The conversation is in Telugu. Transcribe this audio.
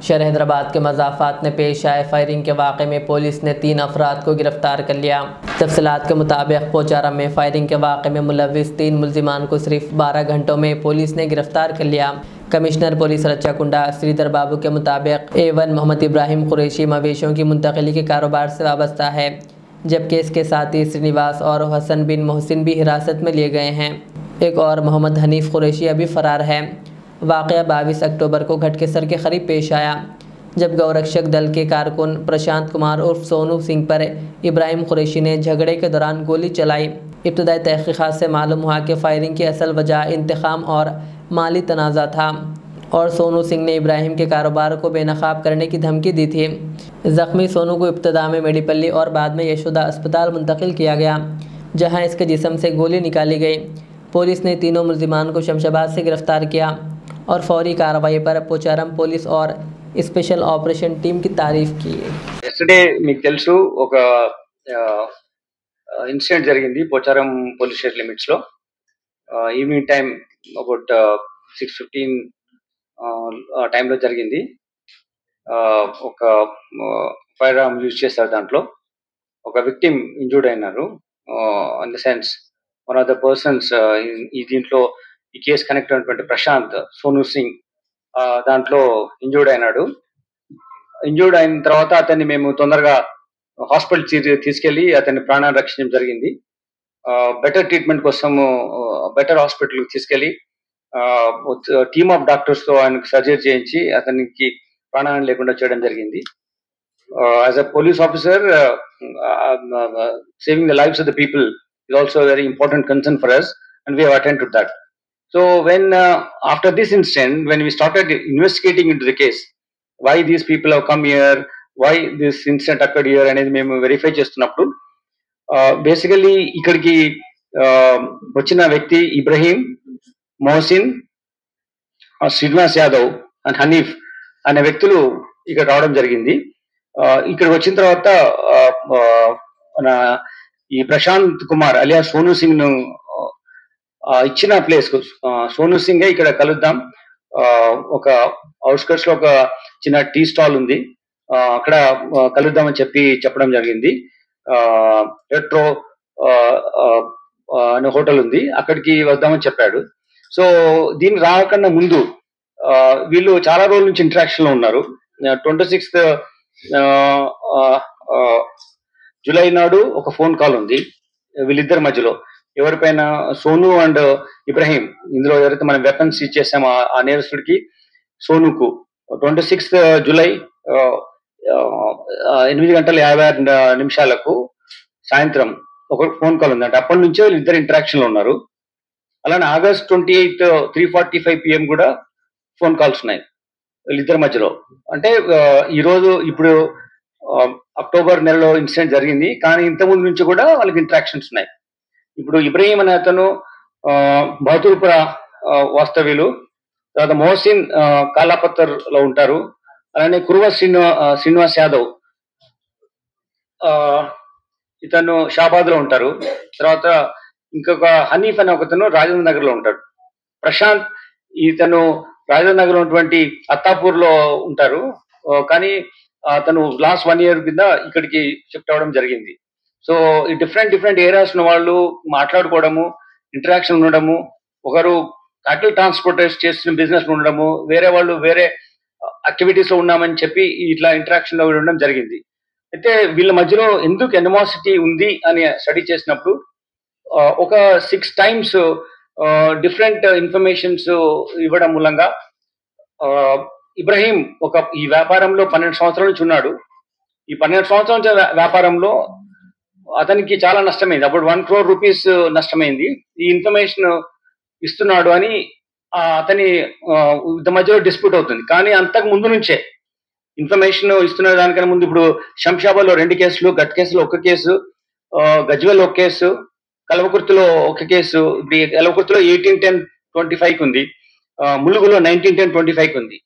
शहर हैदराबाद के मज़ाफ़ात में पेश आए फायरिंग के वाक़े में पुलिस ने 3 अफराद को गिरफ़्तार कर लिया। तफसीलात के मुताबिक पोचारम में फायरिंग के वाक़े में मुलविस 3 मुल्ज़िमान को सिर्फ 12 घंटों में पुलिस ने गिरफ़्तार कर लिया। कमिश्नर पुलिस रच्चाकुंडा श्रीधर बाबू के मुताबिक A1 मोहम्मद इब्राहिम कुरैशी मवेशियों की मुंतकिली के कारोबार से वाबस्ता है, जबकि इसके साथ ही श्रीनिवास और हसन बिन मोहसिन भी हिरासत में लिए गए हैं। एक और मोहम्मद हनीफ कुरैशी अभी फ़रार है। वाक़या 22 अक्टूबर को घटकेसर के करीब पेश आया, जब गौरक्षक दल के कारकुन प्रशांत कुमार उर्फ सोनू सिंह पर इब्राहिम कुरैशी ने झगड़े के दौरान गोली चलाई। इब्तदाई तहक़ीक़ात से मालूम हुआ कि फायरिंग की असल वजह इंतकाम और माली तनाज़ा था और सोनू सिंह ने इब्राहिम के कारोबार को बेनकाब करने की धमकी दी थी। ज़ख्मी सोनू को इब्तदा में मेडिपल्ली और बाद में यशोदा अस्पताल मुंतकिल किया गया, जहाँ इसके जिस्म से गोली निकाली गई। पुलिस ने तीनों मुल्ज़िमान को शमशाबाद से गिरफ़्तार किया और फौरी कार्रवाई पर पोचारम पुलिस और स्पेशल ऑपरेशन टीम की तारीफ की। yesterday మీకు తెలుసు ఒక ఇన్సిడెంట్ జరిగింది పోచారం పోలీస్ స్టేషన్ లిమిట్స్ లో ఈవినింగ్ టైం అబౌట్ 6:15 టైంలో జరిగింది. ఒక ఫైర్ ఆర్మ్ యూజ్ చేశారు. దాంట్లో ఒక విక్టిమ్ ఇంజూర్డ్ అయినారు. In the sense one of the persons ఈ దీంట్లో ఈ కేసు కనెక్ట్ అయినటువంటి ప్రశాంత్ సోనూ సింగ్ దాంట్లో ఇంజూర్డ్ అయినాడు. ఇంజూర్డ్ అయిన తర్వాత అతన్ని మేము తొందరగా హాస్పిటల్ తీసుకెళ్లి అతన్ని ప్రాణాన్ని రక్షించడం జరిగింది. బెటర్ ట్రీట్మెంట్ కోసం బెటర్ హాస్పిటల్ తీసుకెళ్లి టీమ్ ఆఫ్ డాక్టర్స్ తో ఆయనకు సర్జరీ చేయించి అతనికి ప్రాణాన్ని లేకుండా చేయడం జరిగింది. As a police officer, saving the lives of the people is also a very important concern for us, and we have attended to that. So when after this incident, when we started investigating into the case, why these people have come here, why this incident occurred here అనేది మేము వెరిఫై చేస్తున్నప్పుడు బేసికలీ ఇక్కడికి వచ్చిన వ్యక్తి ఇబ్రహీం, మొహసిన్, శ్రీనివాస్ యాదవ్ అండ్ హనీఫ్ అనే వ్యక్తులు ఇక్కడ రావడం జరిగింది. ఇక్కడికి వచ్చిన తర్వాత మన ఈ ప్రశాంత్ కుమార్ అలియా సోనూ సింగ్ ను ఇచ్చిన ప్లేస్ కు సోనూ సింగ్ ఇక్కడ కలుద్దాం, ఒక అవుట్స్కర్ట్స్ లో ఒక చిన్న టీ స్టాల్ ఉంది, అక్కడ కలుద్దామని చెప్పడం జరిగింది. రెట్రో అనే హోటల్ ఉంది, అక్కడికి వద్దామని చెప్పాడు. సో దీన్ని రాకన్నా ముందు వీళ్ళు చాలా రోజుల నుంచి ఇంటరాక్షన్ లో ఉన్నారు. 26th జూలై నాడు ఒక ఫోన్ కాల్ ఉంది వీళ్ళిద్దరి మధ్యలో. ఎవరిపైన సోను అండ్ ఇబ్రహీం, ఇందులో ఎవరైతే మనం వెపన్స్ ఇచ్చేసామో ఆ నేరస్తుడికి సోనుకు 26th జూలై 8:56 సాయంత్రం ఒక ఫోన్ కాల్ ఉందంటే అప్పటి నుంచే వీళ్ళిద్దరు ఇంటరాక్షన్ లో ఉన్నారు. అలానే August 28 3:45 PM కూడా ఫోన్ కాల్స్ ఉన్నాయి వీళ్ళిద్దరి మధ్యలో. అంటే ఈరోజు ఇప్పుడు అక్టోబర్ నెలలో ఇన్సిడెంట్ జరిగింది, కానీ ఇంతకుముందు నుంచి కూడా వాళ్ళకి ఇంటరాక్షన్స్ ఉన్నాయి. ఇప్పుడు ఇబ్రహీం అనే అతను బహదూర్పుర వాస్తవ్యులు, తర్వాత మొహసిన్ కాలాపత్తర్ లో ఉంటారు. అలానే కురువ శ్రీనివాస్ యాదవ్ ఇతను షాబాద్ లో ఉంటారు. తర్వాత ఇంకొక హనీఫ్ అనే ఒకతను రాజేంద్ర నగర్ లో ఉంటాడు. ప్రశాంత్ ఇతను రాజేంద్ర నగర్ ఉన్నటువంటి అత్తాపూర్ లో ఉంటారు, కానీ అతను లాస్ట్ 1 year కింద ఇక్కడికి షిఫ్ట్ అవ్వడం జరిగింది. సో ఈ డిఫరెంట్ ఏరియాస్ ఉన్న వాళ్ళు మాట్లాడుకోవడము, ఇంటరాక్షన్ ఉండడము, ఒకరు క్యాటిల్ ట్రాన్స్పోర్టర్స్ చేస్తున్న బిజినెస్ ఉండడము, వేరే వాళ్ళు వేరే యాక్టివిటీస్ లో ఉన్నామని చెప్పి ఇట్లా ఇంటరాక్షన్ లో ఉండడం జరిగింది. అయితే వీళ్ళ మధ్యలో ఎందుకు ఎనిమాసిటీ ఉంది అని స్టడీ చేసినప్పుడు ఒక 6 times డిఫరెంట్ ఇన్ఫర్మేషన్స్ ఇవ్వడం మూలంగా ఇబ్రహీం ఈ వ్యాపారంలో 12 సంవత్సరాల నుంచి ఉన్నాడు. ఈ 12 సంవత్సరాల నుంచి వ్యాపారంలో అతనికి చాలా నష్టమైంది, అప్పుడు 1 crore rupees నష్టమైంది. ఈ ఇన్ఫర్మేషన్ ఇస్తున్నాడు అని అతని మధ్యలో డిస్ప్యూట్ అవుతుంది. కానీ అంతకు ముందు నుంచే ఇన్ఫర్మేషన్ ఇస్తున్న దానికన్నా ముందు ఇప్పుడు శంషాబాద్ లో 2 కేసులు, గట్కేసులో 1 కేసు, గజ్వేల్ 1 కేసు, కల్వకుర్తిలో 1 కేసు, కల్వకుర్తిలో 18/10/25 ఉంది, ములుగులో 19/10/25 ఉంది.